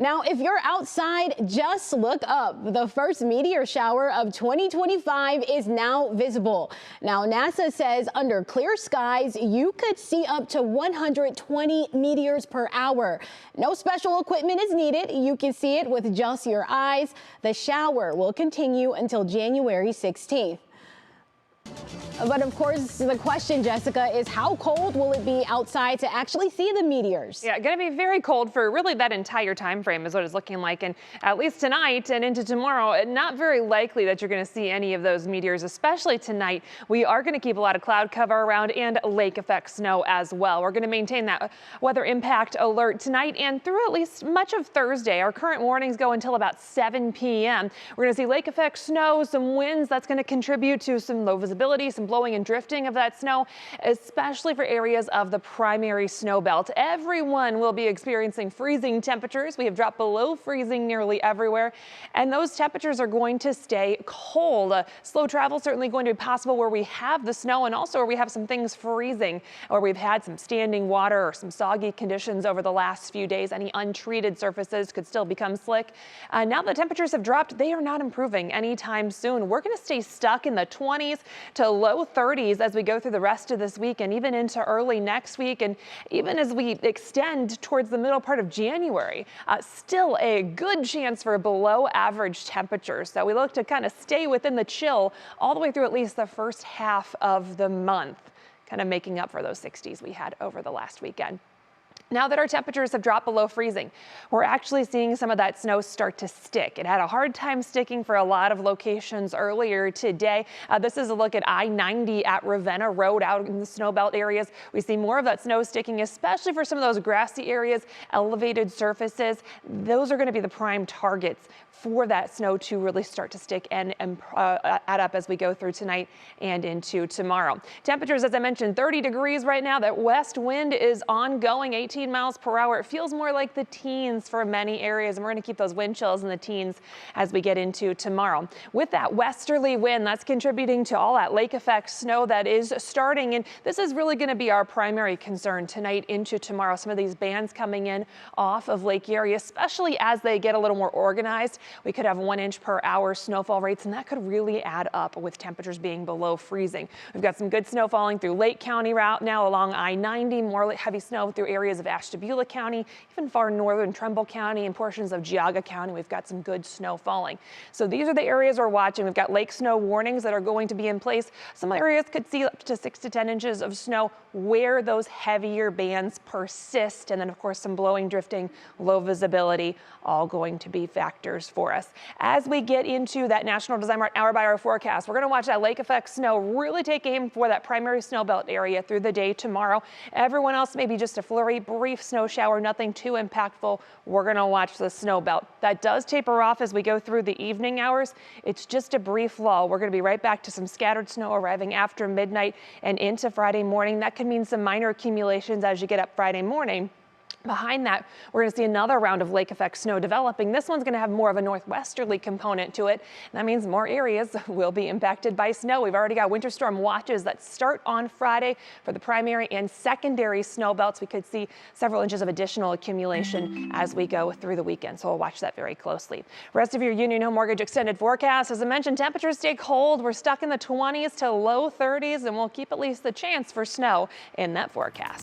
Now, if you're outside, just look up. The first meteor shower of 2025 is now visible. Now, NASA says under clear skies, you could see up to 120 meteors per hour. No special equipment is needed. You can see it with just your eyes. The shower will continue until January 16th. But of course, the question, Jessica, is how cold will it be outside to actually see the meteors? Yeah, going to be very cold for really that entire time frame is what it's looking like. And at least tonight and into tomorrow, not very likely that you're going to see any of those meteors, especially tonight. We are going to keep a lot of cloud cover around and lake effect snow as well. We're going to maintain that weather impact alert tonight and through at least much of Thursday. Our current warnings go until about 7 p.m. We're going to see lake effect snow, some winds that's going to contribute to some low visibility, some blowing and drifting of that snow, especially for areas of the primary snow belt. Everyone will be experiencing freezing temperatures. We have dropped below freezing nearly everywhere, and those temperatures are going to stay cold. Slow travel certainly going to be possible where we have the snow and also where we have some things freezing, or we've had some standing water or some soggy conditions over the last few days. Any untreated surfaces could still become slick. Now the temperatures have dropped. They are not improving anytime soon. We're going to stay stuck in the 20s to low 30s as we go through the rest of this week and even into early next week, and even as we extend towards the middle part of January. Still a good chance for below average temperatures. So we look to kind of stay within the chill all the way through at least the first half of the month, kind of making up for those 60s we had over the last weekend. Now that our temperatures have dropped below freezing, we're actually seeing some of that snow start to stick. It had a hard time sticking for a lot of locations earlier today. This is a look at I-90 at Ravenna Road out in the snowbelt areas. We see more of that snow sticking, especially for some of those grassy areas, elevated surfaces. Those are going to be the prime targets for that snow to really start to stick and add up as we go through tonight and into tomorrow. Temperatures, as I mentioned, 30 degrees right now. That west wind is ongoing, 18 miles per hour. It feels more like the teens for many areas, and we're going to keep those wind chills in the teens as we get into tomorrow. With that westerly wind, that's contributing to all that lake effect snow that is starting, and this is really going to be our primary concern tonight into tomorrow. Some of these bands coming in off of Lake Erie, especially as they get a little more organized. We could have 1 inch per hour snowfall rates, and that could really add up with temperatures being below freezing. We've got some good snow falling through Lake County route now along I-90, more heavy snow through areas of Ashtabula County, even far northern Trumbull County and portions of Geauga County. We've got some good snow falling. So these are the areas we're watching. We've got lake snow warnings that are going to be in place. Some areas could see up to 6 to 10 inches of snow where those heavier bands persist. And then, of course, some blowing, drifting, low visibility, all going to be factors for us. As we get into that National Design Mart hour-by-hour forecast, we're going to watch that lake effect snow really take aim for that primary snow belt area through the day tomorrow. Everyone else maybe just a flurry, brief snow shower, nothing too impactful. We're going to watch the snow belt. That does taper off as we go through the evening hours. It's just a brief lull. We're going to be right back to some scattered snow arriving after midnight and into Friday morning. That could mean some minor accumulations as you get up Friday morning. Behind that, we're going to see another round of lake effect snow developing. This one's going to have more of a northwesterly component to it. That means more areas will be impacted by snow. We've already got winter storm watches that start on Friday for the primary and secondary snow belts. We could see several inches of additional accumulation as we go through the weekend, so we'll watch that very closely. Rest of your Union Home Mortgage extended forecast. As I mentioned, temperatures stay cold. We're stuck in the 20s to low 30s, and we'll keep at least the chance for snow in that forecast.